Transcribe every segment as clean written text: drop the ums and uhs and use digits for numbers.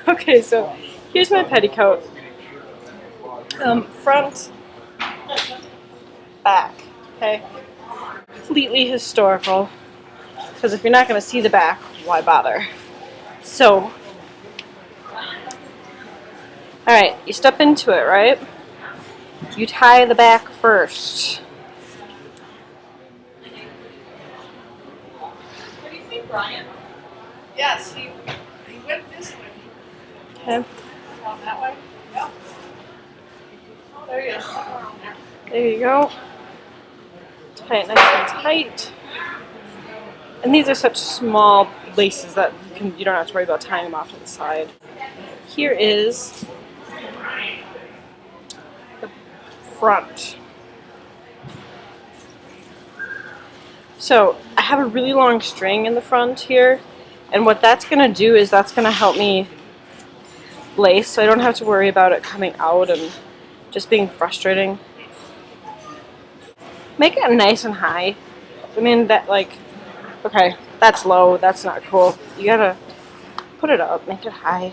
Okay, so here's my petticoat. Front, back. Okay, completely historical. Because if you're not going to see the back, why bother? So, alright, you step into it, right? You tie the back first. What do you think, Brian? Yes, he went this way. Okay. Gone that way? Yep. There he is. There you go. Tie it nice and tight. And these are such small laces that you don't have to worry about tying them off to the side. Here is the front. So I have a really long string in the front here, and what that's going to do is that's going to help me lace, so I don't have to worry about it coming out and just being frustrating. Make it nice and high. I mean, that, like, okay, that's low, that's not cool. You gotta put it up, make it high.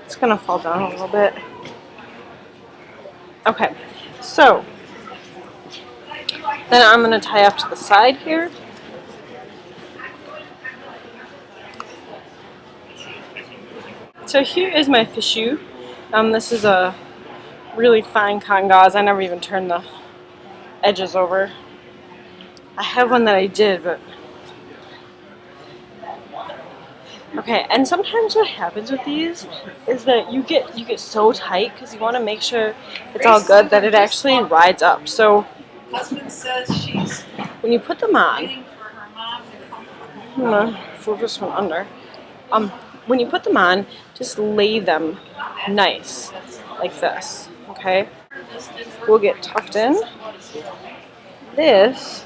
It's gonna fall down a little bit. Okay, so then I'm gonna tie up to the side here. So here is my Fichu. This is a really fine cotton gauze. I never even turned the edges over. I have one that I did, but okay. And sometimes what happens with these is that you get so tight because you want to make sure it's all good that it actually rides up. So Husband says she's when you put them on, waiting for her mom to come. I'm gonna fold this one under. When you put them on, just lay them nice like this. Okay. We'll get tucked in. This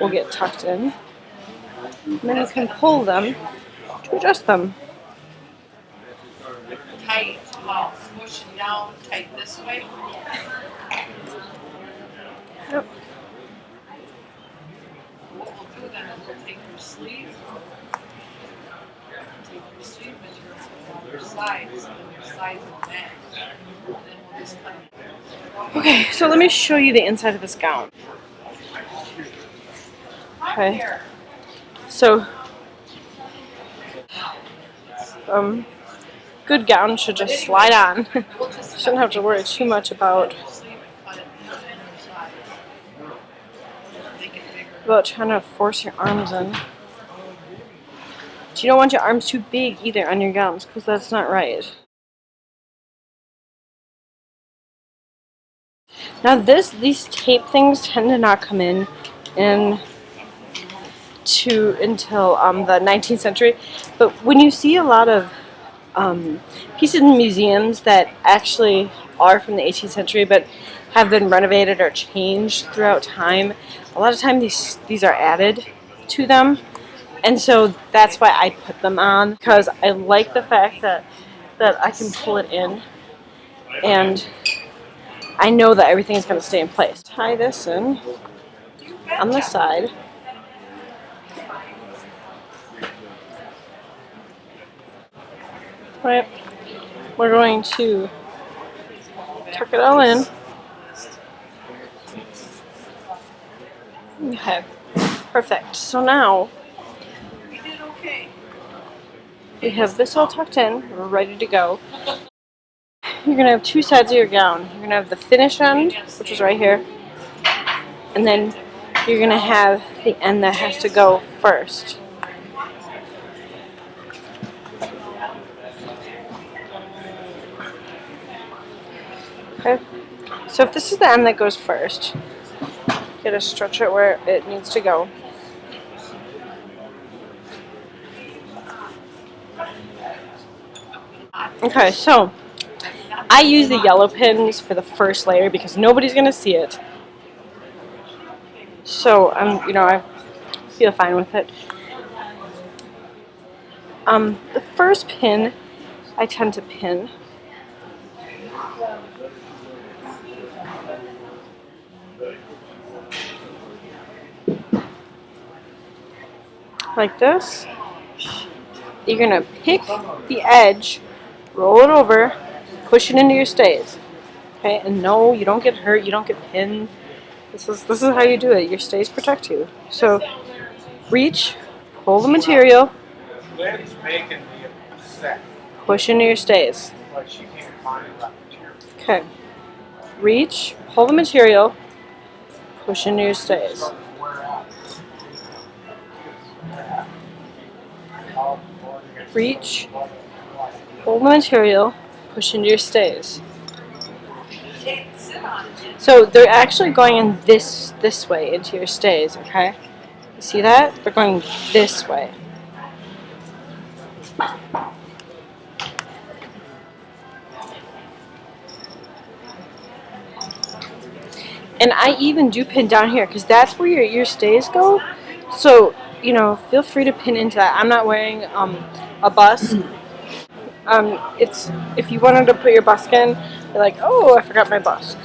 will get tucked in. And then you can pull them to adjust them. Tight, push it down, tight this way. Yep. What we'll do then is we'll take your sleeve, measure on your sides, and your sides and back. And then we'll just cut it. Okay, so let me show you the inside of this gown. Okay. So, good gown should just slide on. Shouldn't have to worry too much about trying to force your arms in. But you don't want your arms too big either on your gowns, because that's not right. Now these tape things tend to not come in until the 19th century, but when you see a lot of pieces in museums that actually are from the 18th century but have been renovated or changed throughout time, a lot of times these are added to them, and so that's why I put them on, because I like the fact that I can pull it in and I know that everything is going to stay in place. Tie this in on the side. Right, we're going to tuck it all in. Okay, perfect. So now we have this all tucked in. We're ready to go. You're going to have two sides of your gown. You're going to have the finish end, which is right here, and then you're going to have the end that has to go first. Okay, so if this is the end that goes first, you gotta stretch it where it needs to go. Okay, so I use the yellow pins for the first layer because nobody's gonna see it. So I feel fine with it. The first pin I tend to pin like this. You're gonna pick the edge, roll it over, push it into your stays. Okay, and no, you don't get hurt, you don't get pinned. This is how you do it. Your stays protect you. So reach, pull the material, Lynn's making me upset. push into your stays. Like she can't find that material. Okay. Reach, pull the material, push into your stays. Reach, pull the material, push into your stays. So they're actually going in this way into your stays, okay? You see that? They're going this way. And I even do pin down here because that's where your stays go. So, you know, feel free to pin into that. I'm not wearing a busk. It's if you wanted to put your busk in, you're like, oh, I forgot my busk.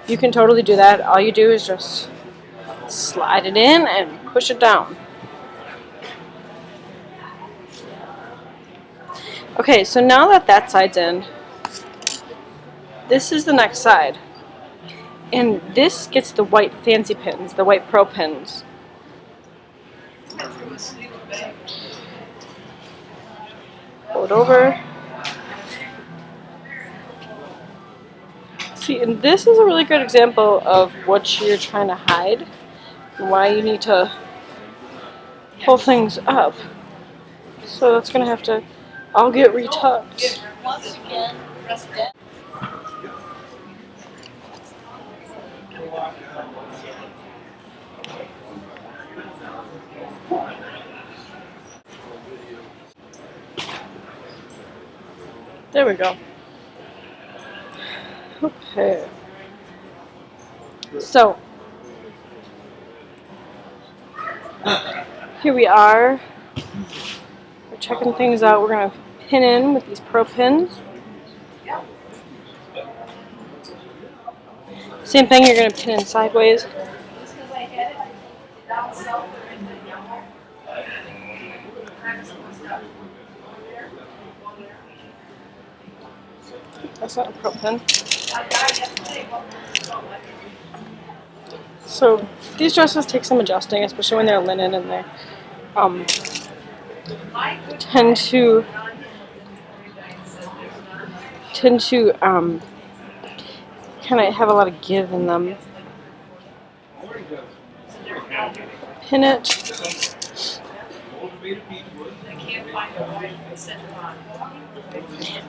You can totally do that. All you do is just slide it in and push it down. Okay, so now that that side's in, this is the next side. And this gets the white fancy pins, the white pro pins. Pull it over. See, and this is a really good example of what you're trying to hide and why you need to pull things up. So that's going to have to all get retucked. Once again, press down. There we go. Okay. So, here we are. We're checking things out. We're going to pin in with these pro pins. Same thing, you're going to pin in sideways. That's not a pro pin. So these dresses take some adjusting, especially when they're linen and they tend to kind of have a lot of give in them. Pin it.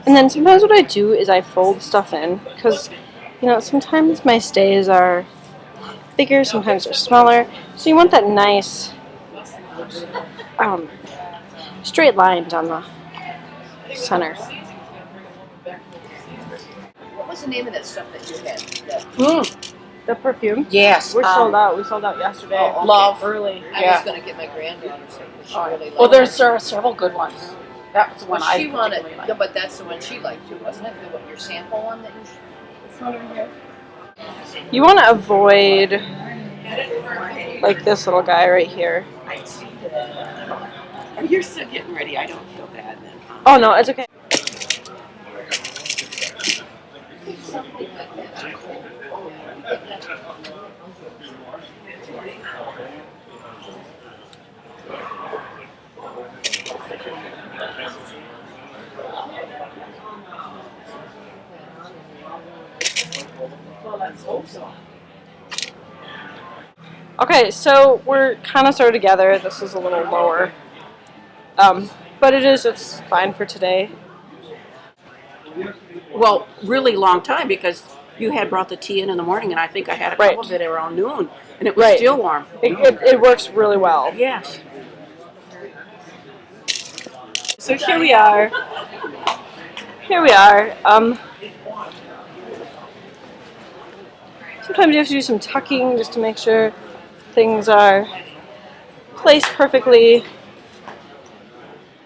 And then sometimes what I do is I fold stuff in because, you know, sometimes my stays are bigger, sometimes they're smaller. So you want that nice straight line down the center. What was the name of that stuff that you had? The perfume. Yes. We're sold out. We sold out yesterday. Oh, okay. Love. Early. I Yeah. was going to get my granddaughter some, but she really liked Well, there's it. several good ones. That was the one Well, I she wanted, particularly liked. no, but that's the one she liked too, wasn't it? The one, your sample one that you. You want to avoid like this little guy right here. You're still getting ready. I don't feel bad then. Oh no, it's okay. Okay, so we're kind of sort of together. This is a little lower, but it's fine for today. Well, really long time because you had brought the tea in the morning, and I think I had a couple Right. that were around noon, and it was Right. still warm. It works really well. Yes. So here we are. Here we are. Sometimes you have to do some tucking just to make sure things are placed perfectly.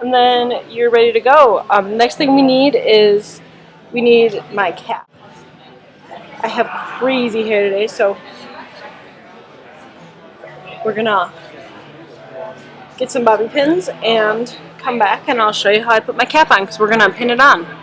And then you're ready to go. Next thing we need is my cap. I have crazy hair today, so we're gonna get some bobby pins, and come back and I'll show you how I put my cap on because we're going to pin it on.